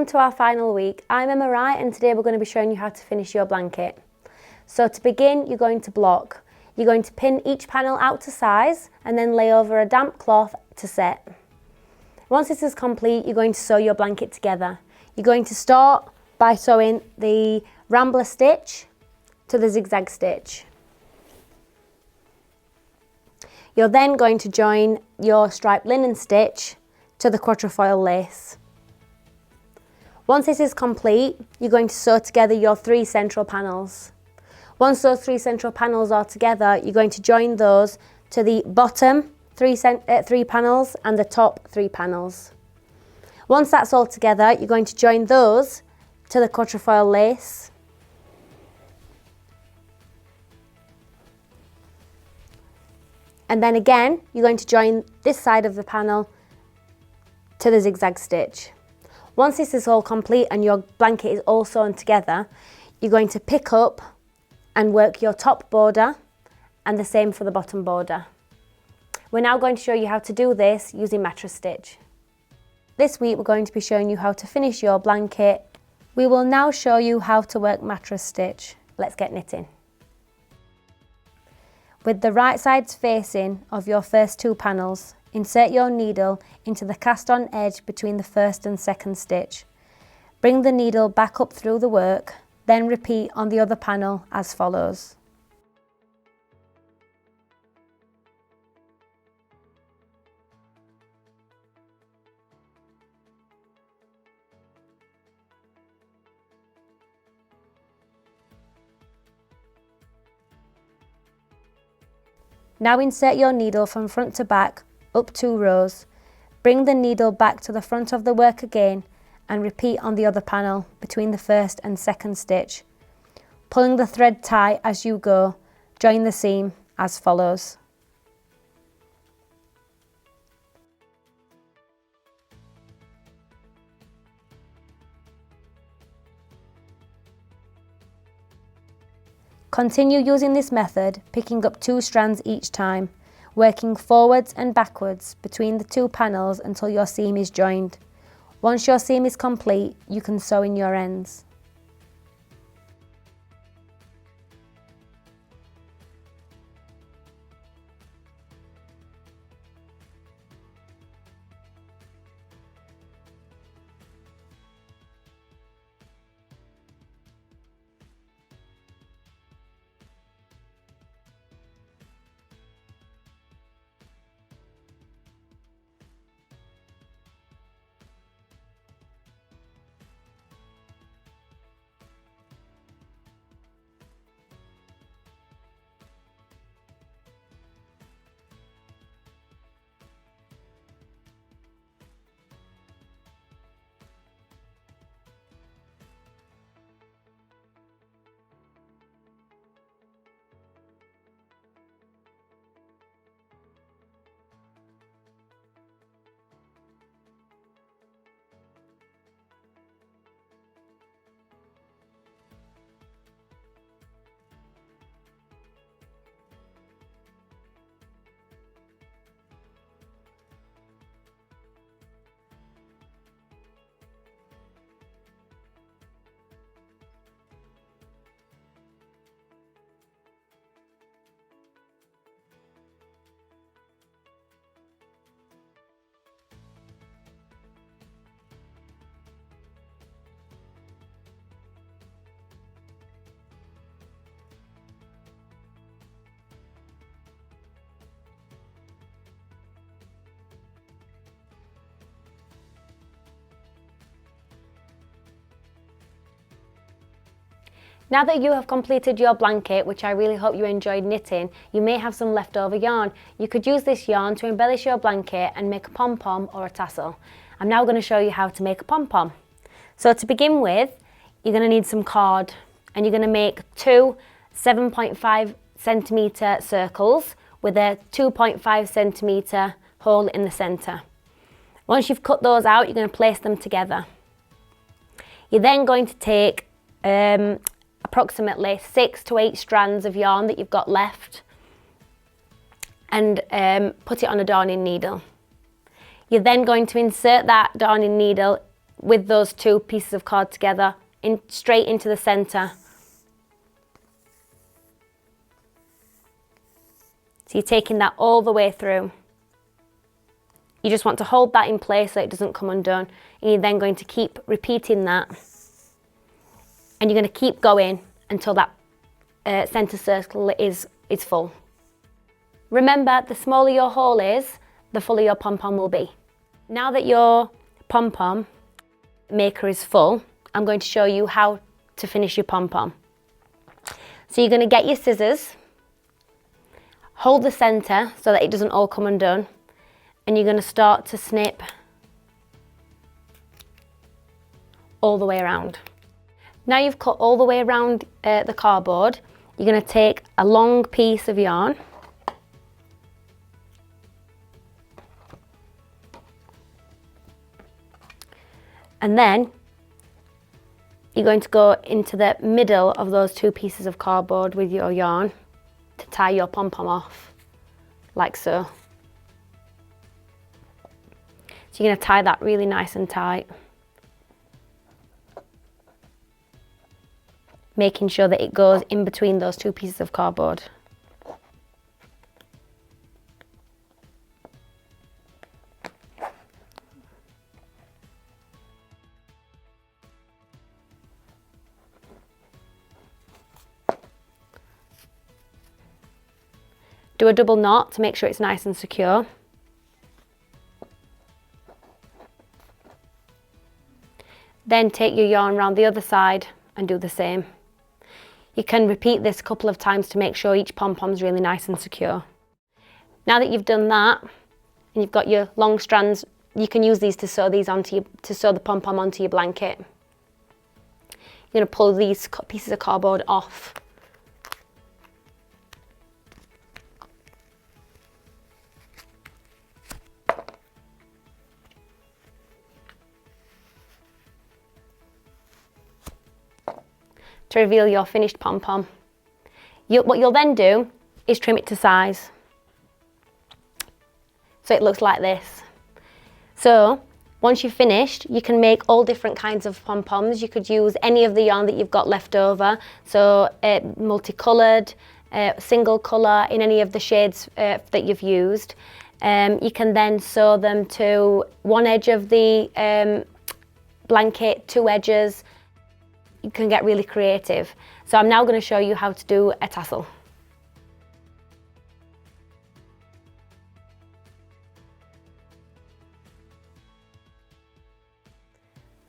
to our final week. I'm Emma Wright and today we're going to be showing you how to finish your blanket. So to begin, you're going to block. You're going to pin each panel out to size and then lay over a damp cloth to set. Once this is complete, you're going to sew your blanket together. You're going to start by sewing the rambler stitch to the zigzag stitch. You're then going to join your striped linen stitch to the quatrefoil lace. Once this is complete, you're going to sew together your 3 central panels. Once those 3 central panels are together, you're going to join those to the bottom 3 panels and the top 3 panels. Once that's all together, you're going to join those to the quatrefoil lace. And then again, you're going to join this side of the panel to the zigzag stitch. Once this is all complete and your blanket is all sewn together, you're going to pick up and work your top border and the same for the bottom border. We're now going to show you how to do this using mattress stitch. This week we're going to be showing you how to finish your blanket. We will now show you how to work mattress stitch. Let's get knitting. With the right sides facing of your first 2 panels, insert your needle into the cast on edge between the first and second stitch. Bring the needle back up through the work, then repeat on the other panel as follows. Now insert your needle from front to back up 2 rows. Bring the needle back to the front of the work again and repeat on the other panel between the first and second stitch. Pulling the thread tight as you go, join the seam as follows. Continue using this method, picking up 2 strands each time, working forwards and backwards between the 2 panels until your seam is joined. Once your seam is complete, you can sew in your ends. Now that you have completed your blanket, which I really hope you enjoyed knitting, you may have some leftover yarn. You could use this yarn to embellish your blanket and make a pom-pom or a tassel. I'm now going to show you how to make a pom-pom. So to begin with, you're going to need some cord and you're going to make 2 7.5 centimetre circles with a 2.5 centimetre hole in the centre. Once you've cut those out, you're going to place them together. You're then going to take approximately 6 to 8 strands of yarn that you've got left and put it on a darning needle. You're then going to insert that darning needle with those two pieces of cord together, straight into the center. So you're taking that all the way through. You just want to hold that in place so it doesn't come undone. And you're then going to keep repeating that. And you're going to keep going until that center circle is full. Remember, the smaller your hole is, the fuller your pom-pom will be. Now that your pom-pom maker is full, I'm going to show you how to finish your pom-pom. So you're going to get your scissors, hold the center so that it doesn't all come undone, and you're going to start to snip all the way around. Now you've cut all the way around the cardboard, you're going to take a long piece of yarn and then you're going to go into the middle of those two pieces of cardboard with your yarn to tie your pom-pom off, like so. So you're going to tie that really nice and tight, making sure that it goes in between those two pieces of cardboard. Do a double knot to make sure it's nice and secure. Then take your yarn around the other side and do the same. You can repeat this a couple of times to make sure each pom-pom is really nice and secure. Now that you've done that and you've got your long strands, you can use these to sew the pom-pom onto your blanket. You're going to pull these pieces of cardboard off. To reveal your finished pom-pom. What you'll then do is trim it to size. So it looks like this. So once you've finished, you can make all different kinds of pom-poms. You could use any of the yarn that you've got left over. So multicoloured, single colour in any of the shades that you've used. You can then sew them to one edge of the blanket, two edges. You can get really creative. So I'm now going to show you how to do a tassel.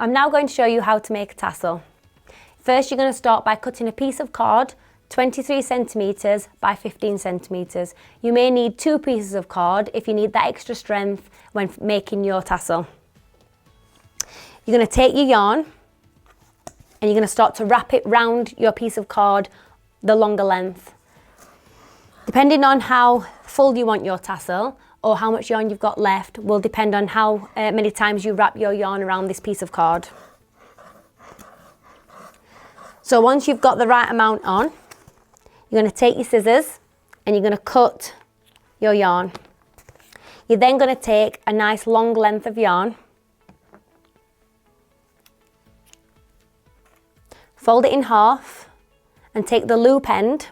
I'm now going to show you how to make a tassel. First, you're going to start by cutting a piece of cord 23 centimetres by 15 centimetres. You may need two pieces of cord if you need that extra strength when making your tassel. You're going to take your yarn and you're going to start to wrap it round your piece of cord the longer length. Depending on how full you want your tassel or how much yarn you've got left will depend on how many times you wrap your yarn around this piece of cord. So once you've got the right amount on, you're going to take your scissors and you're going to cut your yarn. You're then going to take a nice long length of yarn, fold it in half and take the loop end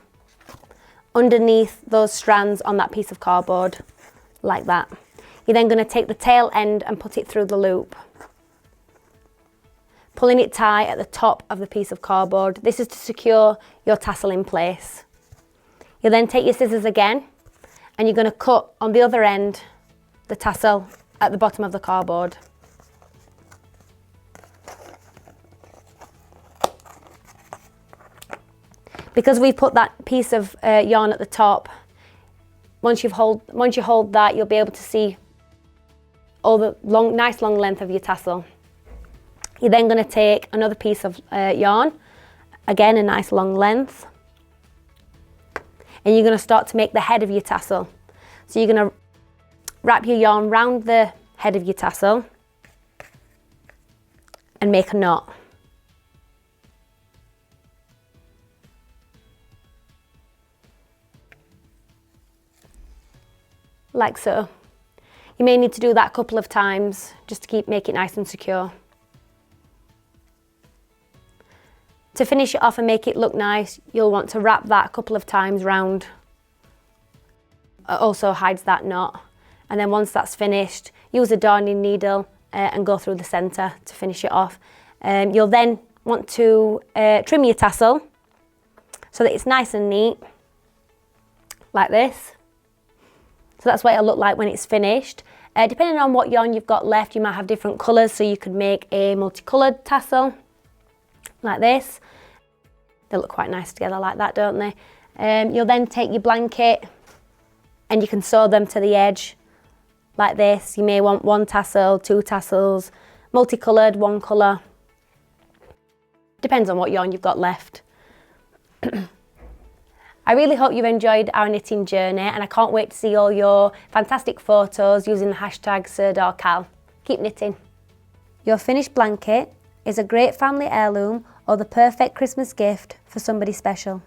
underneath those strands on that piece of cardboard, like that. You're then going to take the tail end and put it through the loop, pulling it tight at the top of the piece of cardboard. This is to secure your tassel in place. You then take your scissors again and you're going to cut on the other end the tassel at the bottom of the cardboard. Because we put that piece of yarn at the top, once you hold that, you'll be able to see all the nice long length of your tassel. You're then going to take another piece of yarn, again a nice long length, and you're going to start to make the head of your tassel. So you're going to wrap your yarn round the head of your tassel and make a knot. Like so. You may need to do that a couple of times just to make it nice and secure. To finish it off and make it look nice, you'll want to wrap that a couple of times round. It also hides that knot. And then once that's finished, use a darning needle and go through the centre to finish it off. You'll then want to trim your tassel so that it's nice and neat, like this. So that's what it'll look like when it's finished. Depending on what yarn you've got left, you might have different colours, so you could make a multicoloured tassel, like this. They look quite nice together like that, don't they? You'll then take your blanket and you can sew them to the edge, like this. You may want one tassel, two tassels, multicoloured, one colour. Depends on what yarn you've got left. I really hope you've enjoyed our knitting journey, and I can't wait to see all your fantastic photos using the hashtag SurdorCal. Keep knitting. Your finished blanket is a great family heirloom or the perfect Christmas gift for somebody special.